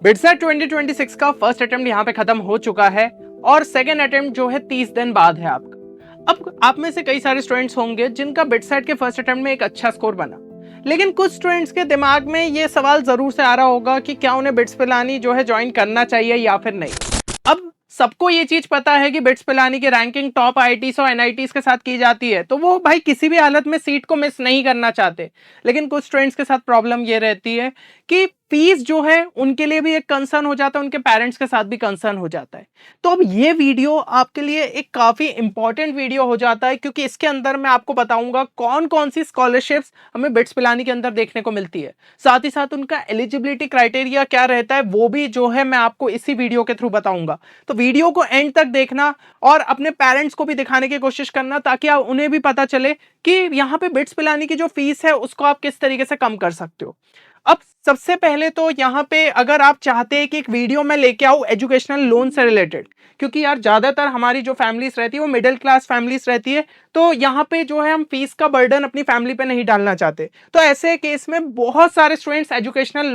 BITSAT 2026 का first attempt यहाँ पे खत्म हो चुका है और सेकेंड अटेम्प्ट जो है 30 दिन बाद है आपका। अब आप में से कई सारे स्टूडेंट्स होंगे जिनका बिटसेट के फर्स्ट अटेम्प्ट में एक अच्छा स्कोर बना, लेकिन कुछ स्टूडेंट्स के दिमाग में ये सवाल जरूर से आ रहा होगा कि क्या उन्हें बिट्स पिलानी जो है ज्वाइन करना चाहिए या फिर नहीं। अब सबको ये चीज पता है कि बिट्स पिलानी की रैंकिंग टॉप आईआईटीज और एनआईटीज के साथ की जाती है, तो वो भाई किसी भी हालत में सीट को मिस नहीं करना चाहते। लेकिन कुछ स्टूडेंट्स के साथ प्रॉब्लम ये रहती है कि फीस जो है उनके लिए भी एक कंसर्न हो जाता है, उनके पेरेंट्स के साथ भी कंसर्न हो जाता है। तो अब ये वीडियो आपके लिए एक काफी इंपॉर्टेंट वीडियो हो जाता है, क्योंकि इसके अंदर मैं आपको बताऊंगा कौन कौन सी स्कॉलरशिप्स हमें बिट्स पिलानी के अंदर देखने को मिलती है, साथ ही साथ उनका एलिजिबिलिटी क्राइटेरिया क्या रहता है वो भी जो है मैं आपको इसी वीडियो के थ्रू बताऊंगा। तो वीडियो को एंड तक देखना और अपने पेरेंट्स को भी दिखाने की कोशिश करना, ताकि उन्हें भी पता चले कि यहाँ पे बिट्स पिलानी की जो फीस है उसको आप किस तरीके से कम कर सकते हो। अब सबसे पहले तो यहाँ पे अगर आप चाहते हैं कि एक वीडियो में लेके आऊं एजुकेशनल लोन से रिलेटेड, क्योंकि यार ज्यादातर हमारी जो फैमिलीज रहती है वो मिडिल क्लास फैमिलीज रहती है, तो यहाँ पे जो है हम फीस का बर्डन अपनी फैमिली पे नहीं डालना चाहते। तो ऐसे केस में बहुत सारे स्टूडेंट्स एजुकेशनल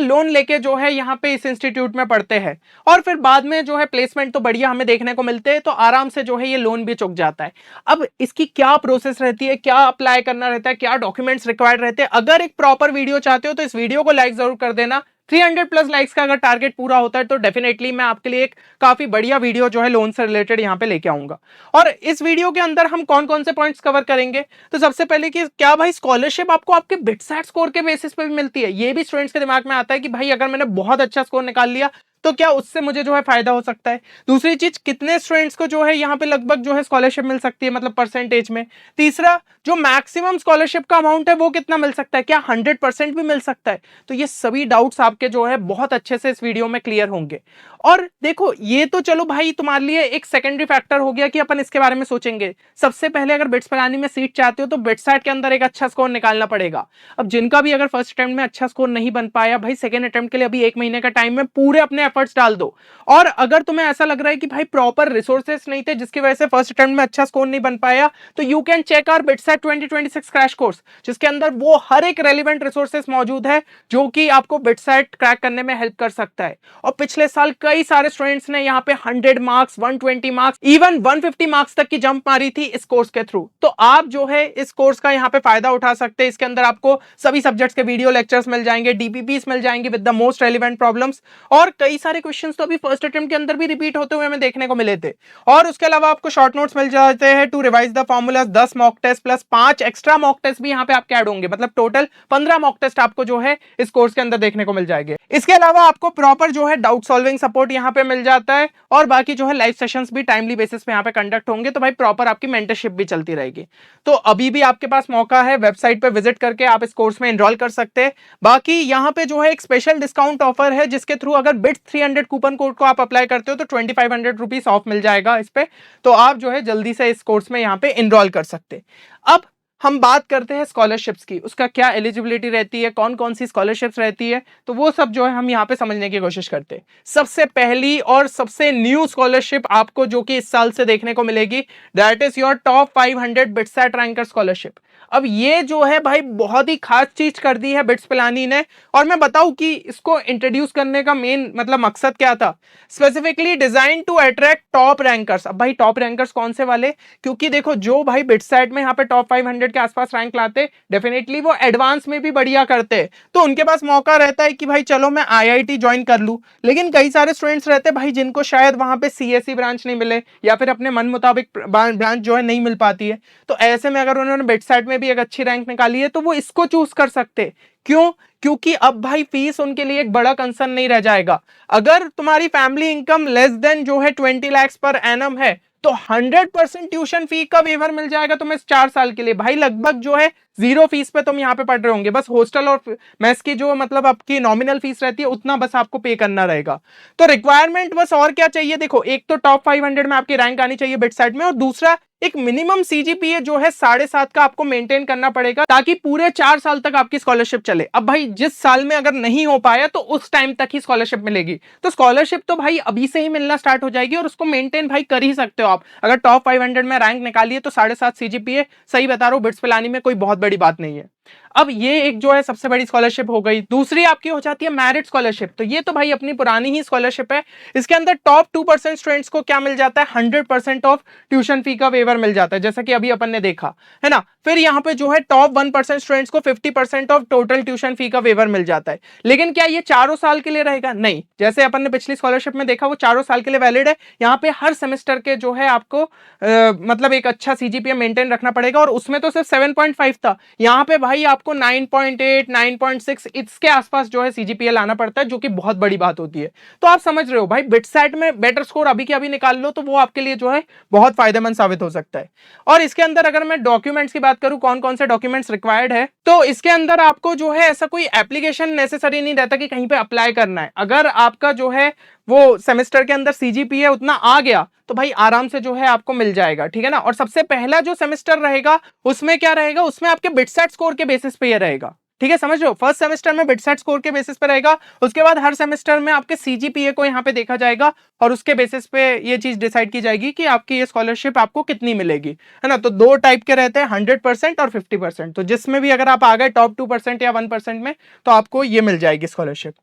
लोन लेके जो है यहाँ पे इस इंस्टीट्यूट में पढ़ते हैं और फिर बाद में जो है प्लेसमेंट तो बढ़िया हमें देखने को मिलते हैं, तो आराम से जो है ये लोन भी चुक जाता है। अब इसकी क्या प्रोसेस रहती है, क्या अप्लाई करना रहता है, क्या डॉक्यूमेंट्स रिक्वायर्ड रहते हैं, अगर एक प्रॉपर वीडियो चाहते हो तो इस वीडियो को लाइक जरूर कर देना। 300 प्लस लाइक्स का अगर टारगेट पूरा होता है तो डेफिनेटली मैं आपके लिए एक काफी बढ़िया वीडियो जो है लोन से रिलेटेड यहाँ पे लेके आऊंगा। और इस वीडियो के अंदर हम कौन कौन से पॉइंट्स कवर करेंगे, तो सबसे पहले कि क्या भाई स्कॉलरशिप आपको आपके बिटसेट स्कोर के बेसिस पे भी मिलती है। ये भी स्टूडेंट्स के दिमाग में आता है कि भाई अगर मैंने बहुत अच्छा स्कोर निकाल लिया तो क्या उससे मुझे जो है फायदा हो सकता है। दूसरी चीज, कितने स्टूडेंट्स को जो है यहाँ पे लगभग जो है स्कॉलरशिप मिल सकती है, मतलब परसेंटेज में। तीसरा, जो मैक्सिमम स्कॉलरशिप का अमाउंट है वो कितना मिल सकता है, क्या 100% भी मिल सकता है। तो ये सभी डाउट्स आपके जो है बहुत अच्छे से इस वीडियो में क्लियर होंगे। और देखो ये तो चलो भाई तुम्हारे लिए एक सेकेंडरी फैक्टर हो गया कि अपन इसके बारे में सोचेंगे। सबसे पहले अगर बिट्स पिलानी में सीट चाहते हो तो बिटसेट के अंदर एक अच्छा स्कोर निकालना पड़ेगा। अब जिनका भी अगर फर्स्ट अटेम्प्ट में अच्छा स्कोर नहीं बन पाया, भाई सेकेंड अटेम्प्ट के लिए अभी 1 महीने का टाइम में पूरे अपने एफर्ट्स डाल दो। और अगर तुम्हें ऐसा लग रहा है कि भाई प्रॉपर रिसोर्सेस नहीं थे जिसकी वजह से फर्स्ट अटेम्प्ट में अच्छा स्कोर नहीं बन पाया, तो you can check our BITSAT 2026 crash course, जिसके अंदर वो हर एक रेलिवेंट रिसोर्सेस मौजूद है जो कि आपको बिटसेट क्रैक करने में हेल्प कर सकता है। और पिछले साल कई सारे स्टूडेंट्स ने यहाँ पे 100 मार्क्स, 120 मार्क्स, इवन 150 मार्क्स तक की जंप मारी थी इस कोर्स के थ्रू। तो आप जो है इस कोर्स का यहाँ पे फायदा उठा सकते हैं। इसके अंदर आपको सभी सब्जेक्ट्स के वीडियो लेक्चर्स मिल जाएंगे, डीपीपीस मिल जाएंगे with the most relevant problems, और कई सारे क्वेश्चंस तो अभी फर्स्ट अटेम्प्ट के अंदर भी रिपीट होते हुए हमें देखने को मिले थे। और उसके अलावा आपको शॉर्ट नोट्स मिल जाते हैं to revise the formulas, 10 mock test plus 5 extra mock test भी यहाँ पे आपके ऐड होंगे, मतलब टोटल 15 मॉक टेस्ट आपको जो है इस कोर्स के अंदर देखने को मिल जाएंगे। इसके अलावा आपको प्रॉपर जो है डाउट सॉल्विंग सपोर्ट यहाँ पे मिल जाता है, और बाकी जो है लाइव सेशंस भी टाइमली बेसिस पे यहाँ पे कंडक्ट होंगे। तो भाई प्रॉपर आपकी मेंटरशिप भी चलती रहेगी। तो अभी भी आपके पास मौका है, वेबसाइट पे विजिट करके आप इस कोर्स में एनरोल कर सकते हैं। बाकी यहाँ पे जो है एक स्पेशल डिस्काउंट ऑफर है, जिसके थ्रू अगर बिट्स 300 कूपन कोड को आप अप्लाई करते हो तो 2500 रुपीज ऑफ मिल जाएगा इस पे। तो आप जो है जल्दी से इस कोर्स में यहाँ पे एनरोल कर सकते। अब हम बात करते हैं स्कॉलरशिप्स की, उसका क्या एलिजिबिलिटी रहती है, कौन कौन सी स्कॉलरशिप्स रहती है, तो वो सब जो है हम यहाँ पे समझने की कोशिश करते हैं। सबसे पहली और सबसे न्यू स्कॉलरशिप आपको जो कि इस साल से देखने को मिलेगी, that is your top 500 BITSAT ranker scholarship. अब ये जो है भाई बहुत ही खास चीज कर दी है बिट्स पिलानी ने, और मैं बताऊं कि इसको इंट्रोड्यूस करने का मेन मतलब मकसद क्या था। Specifically design to attract top rankers. अब भाई टॉप रैंकर्स कौन से वाले, क्योंकि देखो जो भाई बिटसेट में यहाँ पे टॉप 500 के आसपास रैंक लाते, डेफिनेटली वो एडवांस में भी बढ़िया करते, तो उनके पास मौका रहता है कि भाई चलो मैं आईआईटी ज्वाइन कर लूं। लेकिन कई सारे स्टूडेंट्स रहते भाई जिनको शायद वहां पे सीएसई ब्रांच नहीं मिले या फिर अपने मन मुताबिक ब्रांच जो है नहीं मिल पाती है, तो ऐसे में अगर उन्होंने बिटसेट में भी एक अच्छी रैंक निकाली है तो वो इसको चूज कर सकते। क्यों? क्योंकि अब भाई फीस उनके लिए एक बड़ा कंसर्न नहीं रह जाएगा। अगर तुम्हारी फैमिली इनकम लेस देन जो है 20 लाख पर एनम है तो 100% ट्यूशन फी का वेवर मिल जाएगा तुम्हें 4 साल के लिए। भाई लगभग जो है 0 फीस पे तुम यहाँ पे पढ़ रहे होंगे, बस हॉस्टल और मेस की जो मतलब आपकी नॉमिनल फीस रहती है उतना बस आपको पे करना रहेगा। तो रिक्वायरमेंट बस और क्या चाहिए, देखो एक तो टॉप 500 में आपकी रैंक आनी चाहिए बिटसेट में, और दूसरा एक मिनिमम सीजीपीए जो है 7.5 का आपको मेंटेन करना पड़ेगा, ताकि पूरे 4 साल तक आपकी स्कॉलरशिप चले। अब भाई जिस साल में अगर नहीं हो पाया तो उस टाइम तक ही स्कॉलरशिप मिलेगी। तो स्कॉलरशिप तो भाई अभी से ही मिलना स्टार्ट हो जाएगी और उसको मेंटेन भाई कर ही सकते हो आप। अगर टॉप 500 में रैंक निकालिए तो 7.5 सीजीपीए, सही बता रहा हूं बिट्स पिलानी में कोई बहुत बड़ी बात नहीं है। अब ये एक जो है सबसे बड़ी स्कॉलरशिप हो गई। दूसरी आपकी हो जाती है मैरिट स्कॉलरशिप। तो ये तो भाई अपनी पुरानी ही स्कॉलरशिप है। इसके अंदर टॉप 2% स्टूडेंट्स को क्या मिल जाता है, 100% ऑफ ट्यूशन फी का वेवर मिल जाता है, जैसा कि अभी अपन ने देखा है ना। फिर यहाँ पे जो है टॉप 1% स्टूडेंट्स को 50% ऑफ टोटल ट्यूशन फी का वेवर मिल जाता है। लेकिन क्या ये चारों साल के लिए रहेगा? नहीं, जैसे अपन ने पिछली स्कॉलरशिप में देखा वो चारों साल के लिए वैलिड है। यहाँ पे हर सेमेस्टर के जो है आपको मतलब एक अच्छा सीजीपीए मेंटेन रखना पड़ेगा, और उसमें तो सिर्फ 7.5 था, यहाँ पे भाई आपको 9.8 9.6 इसके आसपास जो है सीजीपीए लाना पड़ता है, जो कि बहुत बड़ी बात होती है। तो आप समझ रहे हो भाई, बिटसैट में बेटर स्कोर अभी के अभी निकाल लो तो वो आपके लिए जो है बहुत फायदेमंद साबित हो सकता है। और इसके अंदर अगर मैं डॉक्यूमेंट्स की बात करूं, कौन कौन से डॉक्यूमेंट्स रिक्वायर्ड है, तो इसके अंदर आपको जो है ऐसा कोई एप्लीकेशन नेसेसरी नहीं रहता कि कहीं पे अप्लाई करना है। अगर आपका जो है वो सेमेस्टर के अंदर सीजीपीए उतना आ गया तो भाई आराम से जो है आपको मिल जाएगा, ठीक है ना। और सबसे पहला जो सेमेस्टर रहेगा उसमें क्या रहेगा, उसमें आपके बिटसैट स्कोर के बेसिस पे ये रहेगा, ठीक है, समझ रहे हो। फर्स्ट सेमेस्टर में बिटसैट स्कोर के बेसिस पे रहेगा, उसके बाद हर सेमेस्टर में आपके सीजीपीए को यहाँ पे देखा जाएगा और उसके बेसिस पे ये चीज डिसाइड की जाएगी कि आपकी ये स्कॉलरशिप आपको कितनी मिलेगी, है ना। तो दो टाइप के रहते हैं, 100% और 50%। तो जिसमें भी अगर आप आ गए टॉप 2% या 1% में तो आपको ये मिल जाएगी स्कॉलरशिप।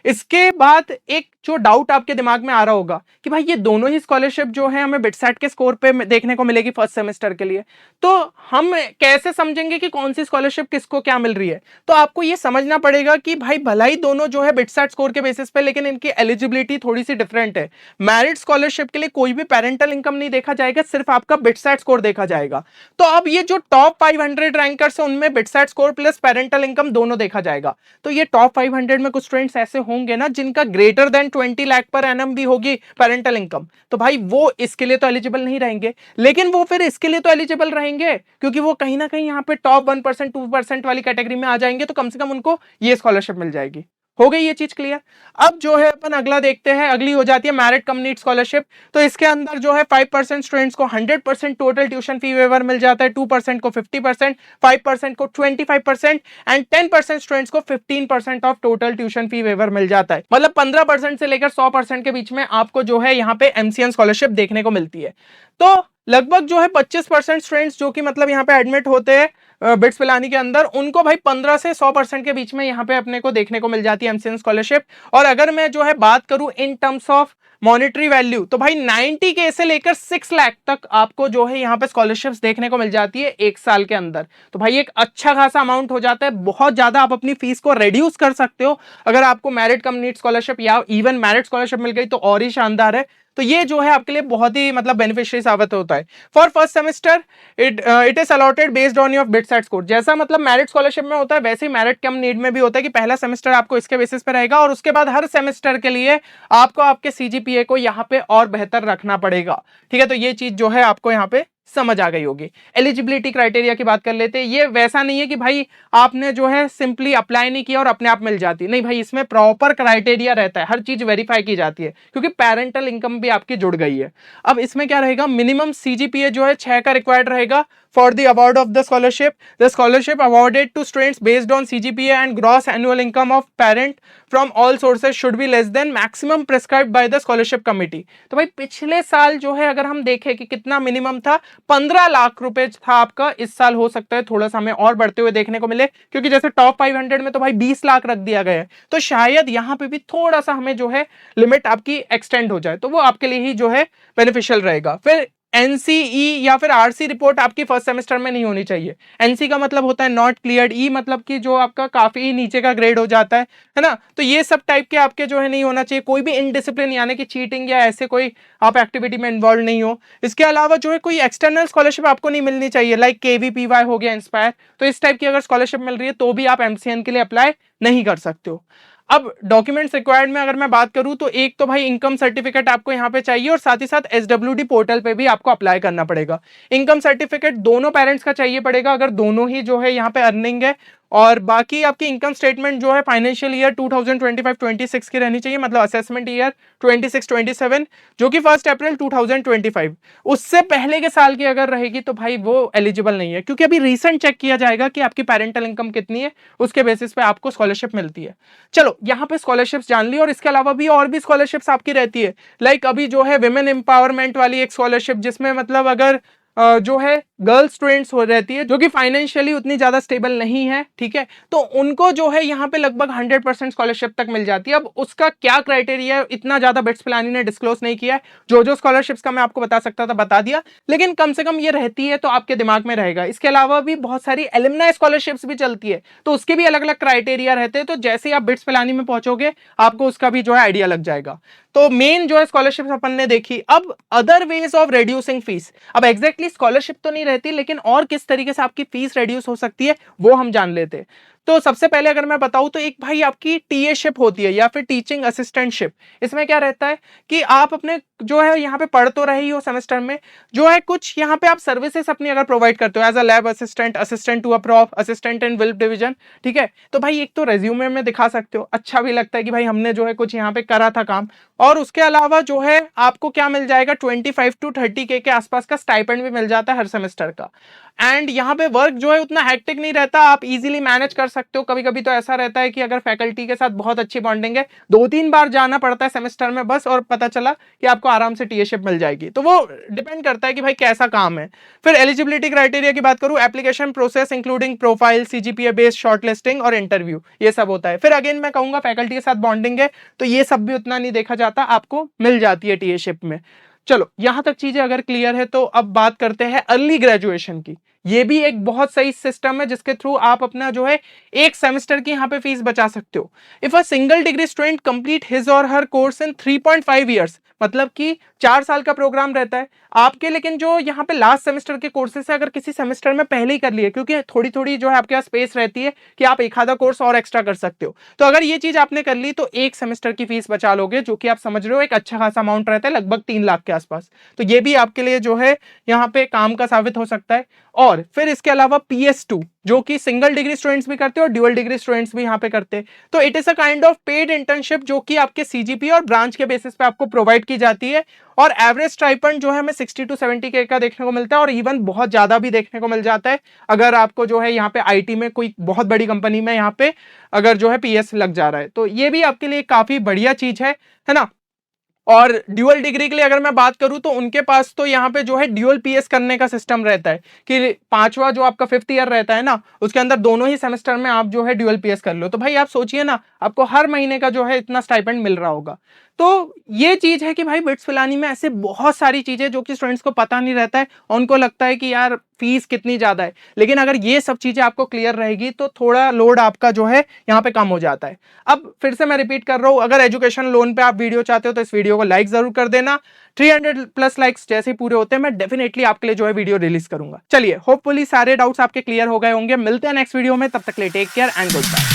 इसके बाद एक जो डाउट आपके दिमाग में आ रहा होगा कि भाई ये दोनों ही स्कॉलरशिप जो है हमें बिटसैट के स्कोर पे देखने को मिलेगी फर्स्ट सेमेस्टर के लिए, तो हम कैसे समझेंगे कि कौन सी स्कॉलरशिप किसको क्या मिल रही है। तो आपको ये समझना पड़ेगा कि भाई भला ही दोनों जो है बिटसैट स्कोर के बेसिस पे, लेकिन इनकी एलिजिबिलिटी थोड़ी सी डिफरेंट है। मैरिट स्कॉलरशिप के लिए कोई भी पेरेंटल इनकम नहीं देखा जाएगा, सिर्फ आपका बिटसैट स्कोर देखा जाएगा। तो अब ये जो टॉप 500 रैंकर्स है उनमें BITSAT score plus parental income दोनों देखा जाएगा। तो ये टॉप 500 में कुछ स्टूडेंट्स ऐसे होंगे ना जिनका greater than 20 lakh per annum भी होगी पेरेंटल इनकम, तो भाई वो इसके लिए तो एलिजिबल नहीं रहेंगे। लेकिन वो फिर इसके लिए तो एलिजिबल रहेंगे क्योंकि वो कहीं ना कहीं यहाँ पे टॉप 1% 2% वाली कैटेगरी में आ जाएंगे, तो कम से कम उनको ये स्कॉलरशिप मिल जाएगी। हो गई ये चीज क्लियर। अब जो है अपन अगला देखते हैं, अगली हो जाती है मैरिट कम नीड स्कॉलरशिप। तो इसके अंदर जो है 5% स्टूडेंट्स को 100% टोटल ट्यूशन फी वेवर मिल जाता है, 2% को 50%, 5% को 25% एंड 10% स्टूडेंट्स को 15% of total tuition fee waiver मिल जाता है। मतलब 15% से लेकर 100% के बीच में आपको जो है यहाँ पे एमसीएन स्कॉलरशिप देखने को मिलती है। तो लगभग जो है 25% स्टूडेंट्स जो कि मतलब यहाँ पे एडमिट होते हैं बिट्स पिलानी के अंदर, उनको भाई 15 से 100% के बीच में यहाँ पे अपने को देखने को मिल जाती है एमसीएन स्कॉलरशिप। और अगर मैं जो है बात करूं in terms of monetary value, तो भाई 90K से लेकर 6 लाख तक आपको जो है यहाँ पे स्कॉलरशिप्स देखने को मिल जाती है एक साल के अंदर। तो भाई एक अच्छा खासा अमाउंट हो जाता है, बहुत ज्यादा आप अपनी फीस को रिड्यूस कर सकते हो अगर आपको मैरिट कम नीड स्कॉलरशिप या इवन मैरिट स्कॉलरशिप मिल गई तो और ही शानदार है। तो ये जो है आपके लिए बहुत ही मतलब बेनिफिशियरी साबित होता है। For first semester it is allotted based on your BITSAT score. जैसा मतलब मैरिट स्कॉलरशिप में होता है वैसे ही मैरिट कम नीड में भी होता है कि पहला सेमेस्टर आपको इसके बेसिस पे रहेगा और उसके बाद हर सेमेस्टर के लिए आपको आपके सीजीपीए को यहाँ पे और बेहतर रखना पड़ेगा, ठीक है। तो ये चीज जो है आपको यहाँ पे समझ आ गई होगी। एलिजिबिलिटी क्राइटेरिया की बात कर लेते हैं। ये वैसा नहीं है कि भाई आपने जो है सिंपली अप्लाई नहीं किया और अपने आप मिल जाती, नहीं भाई, इसमें प्रॉपर क्राइटेरिया रहता है, हर चीज वेरीफाई की जाती है क्योंकि पेरेंटल इनकम भी आपकी जुड़ गई है। अब इसमें क्या रहेगा, मिनिमम सीजीपीए जो है 6 का रिक्वायर्ड रहेगा for the award of the scholarship awarded to students based on CGPA and gross annual income of parent from all sources should be less than maximum prescribed by the scholarship committee. तो भाई पिछले साल जो है अगर हम देखें कि कितना मिनिमम था, 15 लाख रुपए था आपका। इस साल हो सकता है थोड़ा सा हमें और बढ़ते हुए देखने को मिले क्योंकि जैसे टॉप 500 में तो भाई 20 लाख रख दिया गया है, तो शायद यहां पे भी थोड़ा सा हमें जो है लिमिट आपकी एक्सटेंड हो जाए, तो वो आपके लिए ही जो है बेनिफिशियल रहेगा। फिर एनसीई या फिर आरसी रिपोर्ट आपकी फर्स्ट सेमेस्टर में नहीं होनी चाहिए। एनसी का मतलब होता है नॉट क्लियर्ड, ई मतलब कि जो आपका काफी नीचे का ग्रेड हो जाता है ना। तो ये सब टाइप के आपके जो है नहीं होना चाहिए। कोई भी इनडिसिप्लिन यानी कि चीटिंग या ऐसे कोई आप एक्टिविटी में इन्वॉल्व नहीं हो। इसके अलावा जो है कोई एक्सटर्नल स्कॉलरशिप आपको नहीं मिलनी चाहिए, लाइक केवीपीवाई हो गया, इंस्पायर। तो इस टाइप की अगर स्कॉलरशिप मिल रही है तो भी आप एमसीएन के लिए अप्लाई नहीं कर सकते हो। अब डॉक्यूमेंट्स रिक्वायर्ड में अगर मैं बात करूं तो एक तो भाई इनकम सर्टिफिकेट आपको यहां पे चाहिए और साथ ही साथ एसडब्ल्यूडी पोर्टल पे भी आपको अप्लाई करना पड़ेगा। इनकम सर्टिफिकेट दोनों पेरेंट्स का चाहिए पड़ेगा अगर दोनों ही जो है यहाँ पे अर्निंग है, और बाकी आपकी इनकम स्टेटमेंट जो है फाइनेंशियल ईयर 2025-26 की रहनी चाहिए, मतलब असेसमेंट ईयर 26-27 जो कि 1 अप्रैल 2025। उससे पहले के साल की अगर रहेगी तो भाई वो एलिजिबल नहीं है क्योंकि अभी रिसेंट चेक किया जाएगा कि आपकी पेरेंटल इनकम कितनी है, उसके बेसिस पे आपको स्कॉलरशिप मिलती है। चलो यहाँ पे स्कॉलरशिप्स जान ली, और इसके अलावा भी और भी स्कॉलरशिप्स आपकी रहती है। लाइक अभी जो है विमेन एम्पावरमेंट वाली एक स्कॉलरशिप, जिसमें मतलब अगर जो है गर्ल स्टूडेंट्स हो रहती है जो कि फाइनेंशियली उतनी ज्यादा स्टेबल नहीं है, ठीक है, तो उनको जो है यहाँ पे लगभग 100% स्कॉलरशिप तक मिल जाती है। अब उसका क्या क्राइटेरिया है इतना ज्यादा बिट्स पिलानी ने डिस्क्लोज नहीं किया है, जो स्कॉलरशिप्स का मैं आपको बता सकता था बता दिया, लेकिन कम से कम ये रहती है तो आपके दिमाग में रहेगा। इसके अलावा भी बहुत सारी एलुमनाई स्कॉलरशिप्स भी चलती है, तो उसके भी अलग अलग क्राइटेरिया रहते हैं, तो जैसे ही आप बिट्स पिलानी में पहुंचोगे आपको उसका भी जो है आइडिया लग जाएगा। तो मेन जो है स्कॉलरशिप अपन ने देखी। अब other ways of reducing fees, अब एग्जैक्टली स्कॉलरशिप तो नहीं रहती, लेकिन और किस तरीके से आपकी फीस रिड्यूस हो सकती है वो हम जान लेते हैं। तो सबसे पहले अगर मैं बताऊं तो एक भाई आपकी टीएशिप होती है या फिर टीचिंग असिस्टेंटशिप। इसमें क्या रहता है कि आप अपने जो है यहाँ पे पढ़ तो रही हो सेमेस्टर में, जो है कुछ यहाँ पे आप सर्विसेज अपनी अगर प्रोवाइड करते हो as a lab assistant, assistant to a prof, assistant in WILP division, ठीक है, तो भाई एक तो रेज्यूमे में दिखा सकते हो, अच्छा भी लगता है कि भाई हमने जो है कुछ यहाँ पे करा था काम, और उसके अलावा जो है आपको क्या मिल जाएगा 25 to 30K के आसपास का स्टाइपेंड भी मिल जाता है हर सेमेस्टर का। एंड यहाँ पे वर्क जो है उतना हैक्टिक नहीं रहता, आप इजीली मैनेज कर सकते हो। कभी कभी तो ऐसा रहता है कि अगर फैकल्टी के साथ बहुत अच्छी बॉन्डिंग है, 2-3 बार जाना पड़ता है सेमेस्टर में बस, और पता चला कि आपको आराम से टीएशिप मिल जाएगी। तो वो डिपेंड करता है कि भाई कैसा काम है। फिर एलिजिबिलिटी क्राइटेरिया की बात करूं, application process including profile, CGPA based shortlisting और इंटरव्यू, ये सब होता है। फिर अगेन मैं कहूंगा फैकल्टी के साथ बॉन्डिंग है तो ये सब भी उतना नहीं देखा जाता, आपको मिल जाती है टीएशिप में। चलो यहां तक चीजें अगर क्लियर है तो अब बात करते हैं अर्ली ग्रेजुएशन की। ये भी एक बहुत सही सिस्टम है जिसके थ्रू आप अपना जो है एक सेमेस्टर की यहाँ पे फीस बचा सकते हो। If a single degree student complete his और हर कोर्स इन 3.5 ईयर्स, मतलब कि 4 साल का प्रोग्राम रहता है आपके, लेकिन जो यहाँ पे लास्ट सेमेस्टर के कोर्सेस है अगर किसी सेमेस्टर में पहले ही कर लिए, क्योंकि थोड़ी थोड़ी जो है आपके पास स्पेस रहती है कि आप एक आधा कोर्स और एक्स्ट्रा कर सकते हो, तो अगर ये चीज आपने कर ली तो एक सेमेस्टर की फीस बचा लोगे, जो कि आप समझ रहे हो एक अच्छा खासा अमाउंट रहता है, लगभग 3 लाख के आसपास। तो ये भी आपके लिए जो है यहाँ पे काम का साबित हो सकता है। और फिर इसके अलावा PS2 जो कि सिंगल डिग्री स्टूडेंट्स भी करते हैं और ड्यूअल डिग्री स्टूडेंट्स भी यहाँ पे करते हैं, तो it is a kind of paid internship जो कि आपके सीजीपी और ब्रांच के बेसिस पे आपको प्रोवाइड की जाती है। और एवरेज स्टाइपेंड जो है हमें 60 to 70K का देखने को मिलता है, और इवन बहुत ज्यादा भी देखने को मिल जाता है अगर आपको जो है यहाँ पे आईटी में कोई बहुत बड़ी कंपनी में यहाँ पे अगर जो है PS लग जा रहा है, तो ये भी आपके लिए काफी बढ़िया चीज है ना। और ड्यूअल डिग्री के लिए अगर मैं बात करूं तो उनके पास तो यहाँ पे जो है ड्यूअल पीएस करने का सिस्टम रहता है कि पांचवा जो आपका 5th ईयर रहता है ना, उसके अंदर दोनों ही सेमेस्टर में आप जो है ड्यूअल पीएस कर लो, तो भाई आप सोचिए ना आपको हर महीने का जो है इतना स्टाइपेंड मिल रहा होगा। तो ये चीज है कि भाई बिट्स पिलानी में ऐसे बहुत सारी चीजें जो कि स्टूडेंट्स को पता नहीं रहता है, उनको लगता है कि यार फीस कितनी ज्यादा है, लेकिन अगर ये सब चीजें आपको क्लियर रहेगी तो थोड़ा लोड आपका जो है यहाँ पे कम हो जाता है। अब फिर से मैं रिपीट कर रहा हूं, अगर एजुकेशन लोन पे आप वीडियो चाहते हो तो इस वीडियो को लाइक जरूर कर देना। 300+ लाइक्स जैसे पूरे होते हैं मैं डेफिनेटली आपके लिए जो है वीडियो रिलीज करूंगा। चलिए होपफुली सारे डाउट्स आपके क्लियर हो गए होंगे, मिलते हैं नेक्स्ट वीडियो में, तब तक के लिए take care and good bye.